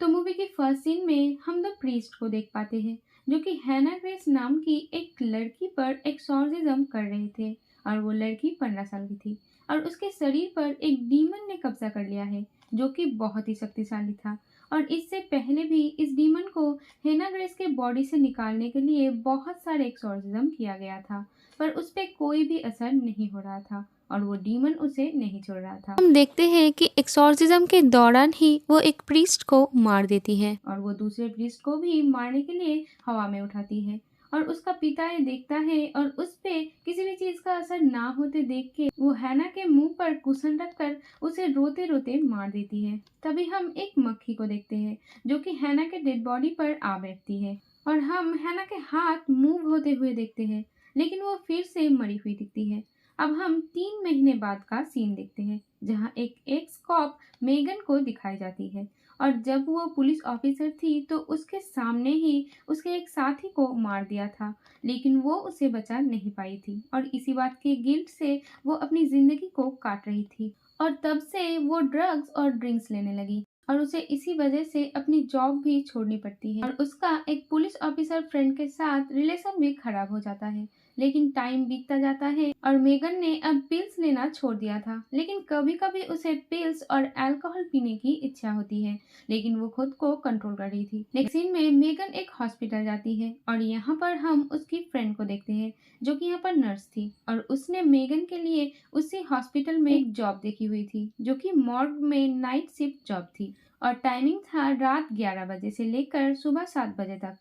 तो मूवी की first scene में हम द प्रीस्ट को देख पाते हैं जो कि हैना ग्रेस नाम की एक लड़की पर एक्सॉर्सिज्म कर रहे थे। और वो लड़की 15 साल की थी और उसके शरीर पर एक डीमन ने कब्जा कर लिया है जो कि बहुत ही शक्तिशाली था। और इससे पहले भी इस डीमन को हैना ग्रेस के बॉडी से निकालने के लिए बहुत सारे एक्सॉर्सिज्म किया गया था, पर उस पर कोई भी असर नहीं हो रहा था और वो डीमन उसे नहीं छोड़ रहा था। हम देखते हैं कि एक्सॉर्सिज्म के दौरान ही वो एक प्रीस्ट को मार देती है और वो दूसरे प्रीस्ट को भी मारने के लिए हवा में उठाती है। और उसका पिता ये देखता है और उस पे किसी भी चीज का असर ना होते देख के वो हैना के मुंह पर कुशन रखकर उसे रोते रोते मार देती है। तभी हम एक मक्खी को देखते हैं जो कि हैना के डेड बॉडी पर आ बैठती है और हम हैना के हाथ मूव होते हुए देखते हैं, लेकिन वो फिर से मरी हुई दिखती है। अब हम 3 महीने बाद का सीन देखते हैं जहां एक एक्स कॉप मेगन को दिखाई जाती है। और जब वो पुलिस ऑफिसर थी तो उसके सामने ही उसके एक साथी को मार दिया था, लेकिन वो उसे बचा नहीं पाई थी और इसी बात के गिल्ट से वो अपनी जिंदगी को काट रही थी। और तब से वो ड्रग्स और ड्रिंक्स लेने लगी और उसे इसी वजह से अपनी जॉब भी छोड़नी पड़ती है और उसका एक पुलिस ऑफिसर फ्रेंड के साथ रिलेशन भी खराब हो जाता है। लेकिन टाइम बीतता जाता है और मेगन ने अब पिल्स लेना छोड़ दिया था, लेकिन कभी कभी उसे पिल्स और अल्कोहल पीने की इच्छा होती है, लेकिन वो खुद को कंट्रोल कर रही थी। नेक्स्ट सीन में मेगन एक हॉस्पिटल जाती है और यहाँ पर हम उसकी फ्रेंड को देखते हैं जो कि यहाँ पर नर्स थी और उसने मेगन के लिए उसी हॉस्पिटल में एक जॉब देखी हुई थी जो कि मॉर्ग में नाइट शिफ्ट जॉब थी और टाइमिंग था रात 11 बजे से लेकर सुबह 7 बजे तक।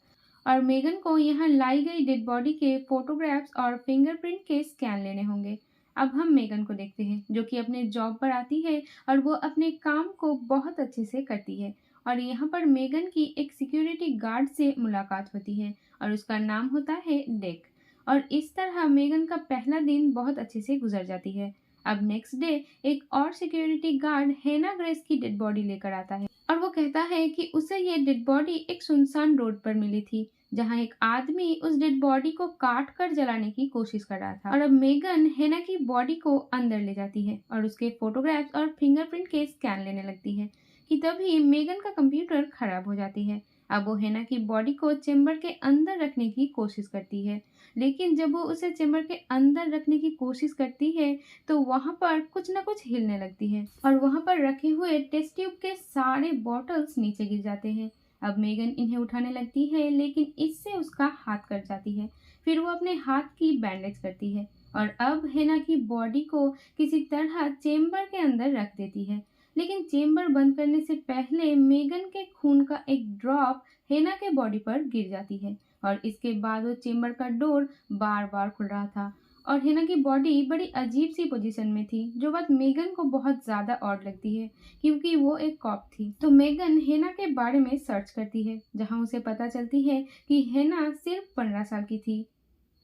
और मेगन को यहाँ लाई गई डेड बॉडी के फोटोग्राफ्स और फिंगरप्रिंट के स्कैन लेने होंगे। अब हम मेगन को देखते हैं जो कि अपने जॉब पर आती है और वो अपने काम को बहुत अच्छे से करती है। और यहाँ पर मेगन की एक सिक्योरिटी गार्ड से मुलाकात होती है और उसका नाम होता है डेक। और इस तरह मेगन का पहला दिन बहुत अच्छे से गुजर जाती है। अब नेक्स्ट डे एक और सिक्योरिटी गार्ड हैना ग्रेस की डेड बॉडी लेकर आता है और वो कहता है कि उसे ये डेड बॉडी एक सुनसान रोड पर मिली थी जहां एक आदमी उस डेड बॉडी को काट कर जलाने की कोशिश कर रहा था। और अब मेगन हेना की बॉडी को अंदर ले जाती है और उसके फोटोग्राफ्स और फिंगरप्रिंट के स्कैन लेने लगती है कि तभी मेगन का कंप्यूटर खराब हो जाती है। अब वो हेना की बॉडी को चेम्बर के अंदर रखने की कोशिश करती है, लेकिन जब वो उसे चेम्बर के अंदर रखने की कोशिश करती है तो वहां पर कुछ न कुछ हिलने लगती है और वहां पर रखे हुए टेस्ट ट्यूब के सारे बॉटल्स नीचे गिर जाते हैं। अब मेगन इन्हें उठाने लगती है, लेकिन इससे उसका हाथ कट जाती है। फिर वो अपने हाथ की बैंडेज करती है और अब हेना की बॉडी को किसी तरह चेम्बर के अंदर रख देती है। लेकिन चेम्बर बंद करने से पहले मेगन के खून का एक ड्रॉप हेना के बॉडी पर गिर जाती है और इसके बाद वो चेम्बर का डोर बार बार खुल रहा था और हेना की बॉडी बड़ी अजीब सी पोजीशन में थी, जो बात मेगन को बहुत ज्यादा ऑड लगती है क्योंकि वो एक कॉप थी। तो मेगन हेना के बारे में सर्च करती है जहां उसे पता चलती है कि हेना सिर्फ 15 साल की थी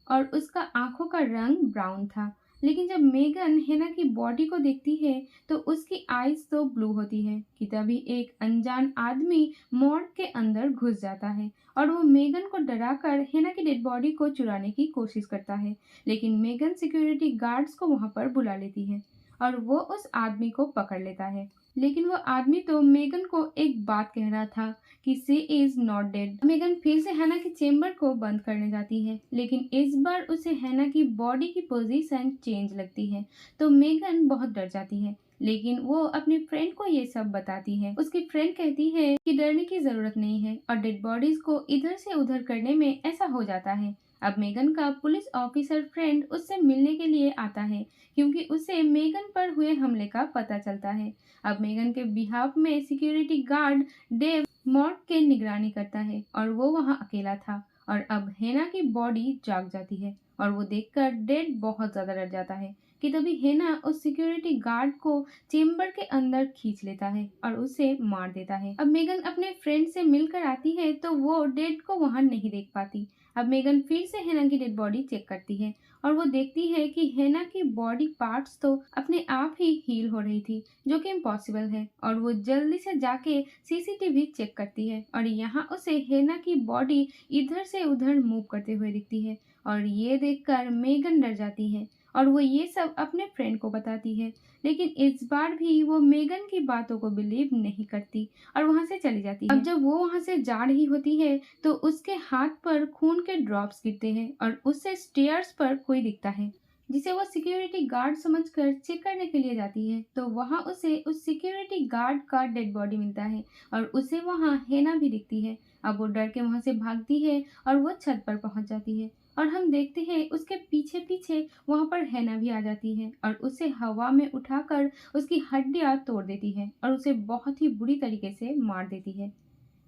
और उसका आंखों का रंग ब्राउन था। लेकिन जब मेगन हेना की बॉडी को देखती है तो उसकी आईज तो ब्लू होती है कि तभी एक अनजान आदमी मॉर्ग के अंदर घुस जाता है और वो मेगन को डराकर हेना की डेड बॉडी को चुराने की कोशिश करता है। लेकिन मेगन सिक्योरिटी गार्ड्स को वहां पर बुला लेती है और वो उस आदमी को पकड़ लेता है। लेकिन वो आदमी तो मेगन को एक बात कह रहा था कि सी इज नॉट डेड। मेगन फिर से हैना की चेम्बर को बंद करने जाती है, लेकिन इस बार उसे हैना की बॉडी की पोजीशन चेंज लगती है तो मेगन बहुत डर जाती है। लेकिन वो अपनी फ्रेंड को ये सब बताती है। उसकी फ्रेंड कहती है कि डरने की जरूरत नहीं है और डेड बॉडीज को इधर से उधर करने में ऐसा हो जाता है। अब मेगन का पुलिस ऑफिसर फ्रेंड उससे मिलने के लिए आता है क्योंकि उसे मेगन पर हुए हमले का पता चलता है। अब मेगन के बिहाफ में सिक्योरिटी गार्ड डेव मॉर्ग के निगरानी करता है और वो वहां अकेला था। और अब हेना की बॉडी जाग जाती है और वो देखकर डेड बहुत ज्यादा डर जाता है कि तभी हेना उस सिक्योरिटी गार्ड को चेम्बर के अंदर खींच लेता है और उसे मार देता है। अब मेगन अपने फ्रेंड से मिलकर आती है तो वो डेड को वहां नहीं देख पाती। अब मेगन फिर से हेना की डेड बॉडी चेक करती है और वो देखती है कि हेना की बॉडी पार्ट्स तो अपने आप ही हील हो रही थी, जो कि इम्पॉसिबल है। और वो जल्दी से जाके सीसीटीवी चेक करती है और यहाँ उसे हेना की बॉडी इधर से उधर मूव करते हुए दिखती है और ये देखकर मेगन डर जाती है और वो ये सब अपने फ्रेंड को बताती है। लेकिन इस बार भी वो मेगन की बातों को बिलीव नहीं करती और वहां से चली जाती है। अब जब वो वहां से जा रही होती है तो उसके हाथ पर खून के ड्रॉप्स गिरते हैं और उससे स्टेयर्स पर कोई दिखता है जिसे वो सिक्योरिटी गार्ड समझकर चेक करने के लिए जाती है। तो वहां उसे उस सिक्योरिटी गार्ड का डेड बॉडी मिलता है और उसे वहां हेना भी दिखती है। अब वो डर के वहां से भागती है और वो छत पर पहुंच जाती है और हम देखते हैं उसके पीछे पीछे वहां पर हेना भी आ जाती है और उसे हवा में उठाकर उसकी हड्डियां तोड़ देती है और उसे बहुत ही बुरी तरीके से मार देती है।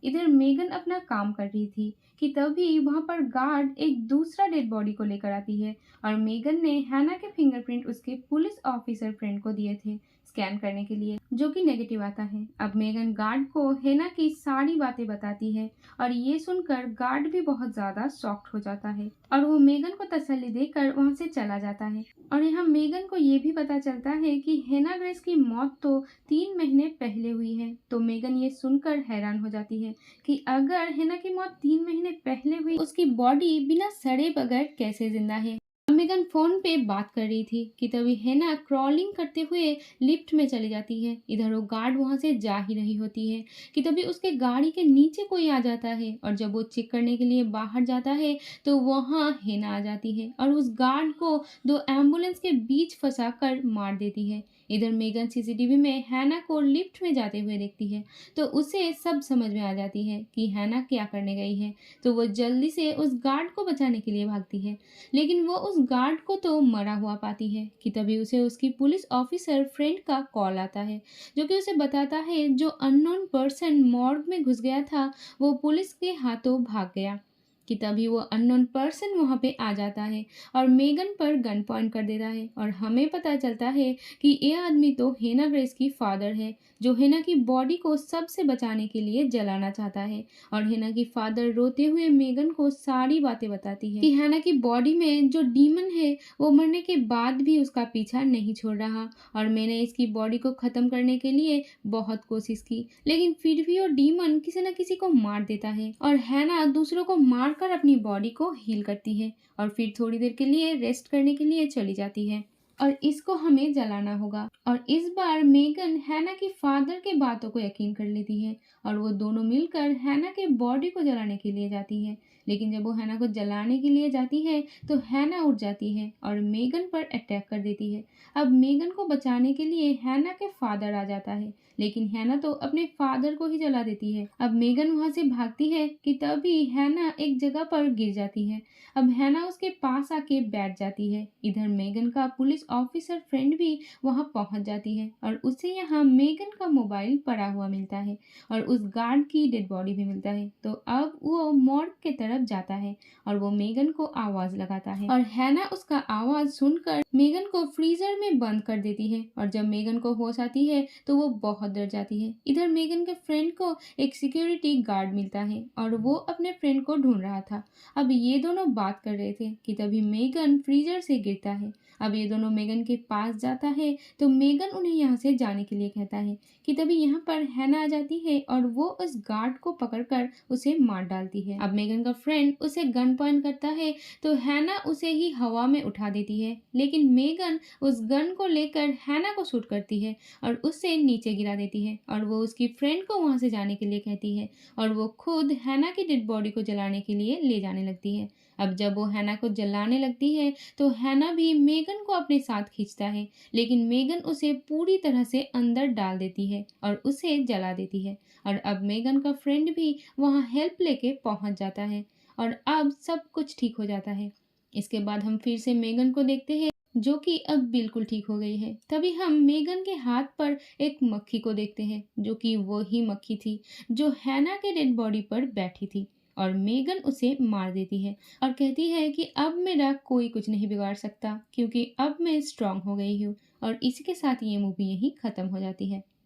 इधर मेगन अपना काम कर रही थी कि तभी वहां पर गार्ड एक दूसरा डेड बॉडी को लेकर आती है और मेगन ने हैना के फिंगरप्रिंट उसके पुलिस ऑफिसर फ्रेंड को दिए थे स्कैन करने के लिए, जो कि नेगेटिव आता है। अब मेगन गार्ड को हेना की सारी बातें बताती है और ये सुनकर गार्ड भी बहुत ज्यादा शॉक्ड हो जाता है और वो मेगन को तसल्ली देकर वहां से चला जाता है। और यहाँ मेगन को ये भी पता चलता है कि हेना ग्रेस की मौत तो 3 महीने पहले हुई है। तो मेगन ये सुनकर हैरान हो जाती है कि अगर हेना की मौत 3 महीने पहले हुई, उसकी बॉडी बिना सड़े बगैर कैसे जिंदा है। मेगन फोन पे बात कर रही थी कि तभी हेना क्रॉलिंग करते हुए लिफ्ट में चली जाती है। इधर वो गार्ड वहां से जा ही रही होती है कि तभी उसके गाड़ी के नीचे कोई आ जाता है और जब वो चेक करने के लिए बाहर जाता है तो वहां हेना आ जाती है और उस गार्ड को 2 एम्बुलेंस के बीच फंसा कर मार देती है। इधर मेगन सीसीटीवी में हैना को लिफ्ट में जाते हुए देखती है तो उसे सब समझ में आ जाती है कि हैना क्या करने गई है। तो वो जल्दी से उस गार्ड को बचाने के लिए भागती है, लेकिन वो उस गार्ड को तो मरा हुआ पाती है कि तभी उसे उसकी पुलिस ऑफिसर फ्रेंड का कॉल आता है जो कि उसे बताता है जो अननोन पर्सन मॉर्ग में घुस गया था वो पुलिस के हाथों भाग गया। कि तभी वो अननोन पर्सन वहां पे आ जाता है और मेगन पर गन पॉइंट कर देता है और हमें पता चलता है कि ये आदमी तो हेना ग्रेस की फादर है जो हेना की बॉडी को सबसे बचाने के लिए जलाना चाहता है। और हेना की फादर रोते हुए मेगन को सारी बातें बताती है कि हेना की बॉडी में जो डीमन है वो मरने के बाद भी उसका पीछा नहीं छोड़ रहा और मैंने इसकी बॉडी को खत्म करने के लिए बहुत कोशिश की लेकिन फिर भी वो डीमन किसी न किसी को मार देता है और हेना दूसरों को मारकर अपनी बॉडी को हील करती है और फिर थोड़ी देर के लिए रेस्ट करने के लिए चली जाती है और इसको हमें जलाना होगा। और इस बार मेगन हैना की फादर के बातों को यकीन कर लेती है और वो दोनों मिलकर हैना के बॉडी को जलाने के लिए जाती है। लेकिन जब वो हैना को जलाने के लिए जाती है तो हैना उठ जाती है और मेगन पर अटैक कर देती है। अब मेगन को बचाने के लिए हैना के फादर आ जाता है लेकिन हैना तो अपने फादर को ही जला देती है। अब मेगन वहां से भागती है कि तभी हैना एक जगह पर गिर जाती है। अब हैना उसके पास आके बैठ जाती है। इधर मेगन का पुलिस ऑफिसर फ्रेंड भी वहां पहुंच जाती है और उसे यहाँ मेगन का मोबाइल पड़ा हुआ मिलता है और उस गार्ड की डेड बॉडी भी मिलता है। तो अब वो मॉर्ग के तरफ जाता है और वो मेगन को आवाज लगाता है और हैना उसका आवाज सुनकर मेगन को फ्रीजर में बंद कर देती है और जब मेगन को होश आती है तो वो बहुत डर जाती है। इधर मेगन के फ्रेंड को एक सिक्योरिटी गार्ड मिलता है और वो अपने फ्रेंड को ढूंढ रहा था। अब ये दोनों बात कर रहे थे कि तभी मेगन फ्रीजर से गिरता है। अब ये दोनों मेगन के पास जाता है तो मेगन उन्हें यहाँ से जाने के लिए कहता है कि तभी यहाँ पर हैना आ जाती है और वो उस गार्ड को पकड़कर उसे मार डालती है। अब मेगन का फ्रेंड उसे गन पॉइंट करता है तो हैना उसे ही हवा में उठा देती है लेकिन मेगन उस गन को लेकर हैना को शूट करती है और उससे नीचे गिरा देती है और वो उसकी फ्रेंड को वहां से जाने के लिए कहती है और वो खुद हैना की डेड बॉडी को जलाने के लिए ले जाने लगती है। अब जब वो हैना को जलाने लगती है तो हैना भी मेगन को अपने साथ खींचता है लेकिन मेगन उसे पूरी तरह से अंदर डाल देती है और उसे जला देती है। और अब मेगन का फ्रेंड भी वहां हेल्प लेके पहुंच जाता है और अब सब कुछ ठीक हो जाता है। इसके बाद हम फिर से मेगन को देखते हैं जो कि अब बिल्कुल ठीक हो गई है। तभी हम मेगन के हाथ पर एक मक्खी को देखते हैं जो कि वही मक्खी थी जो हैना के डेड बॉडी पर बैठी थी और मेगन उसे मार देती है और कहती है कि अब मेरा कोई कुछ नहीं बिगाड़ सकता क्योंकि अब मैं स्ट्रांग हो गई हूँ। और इसी के साथ ये मूवी यहीं खत्म हो जाती है।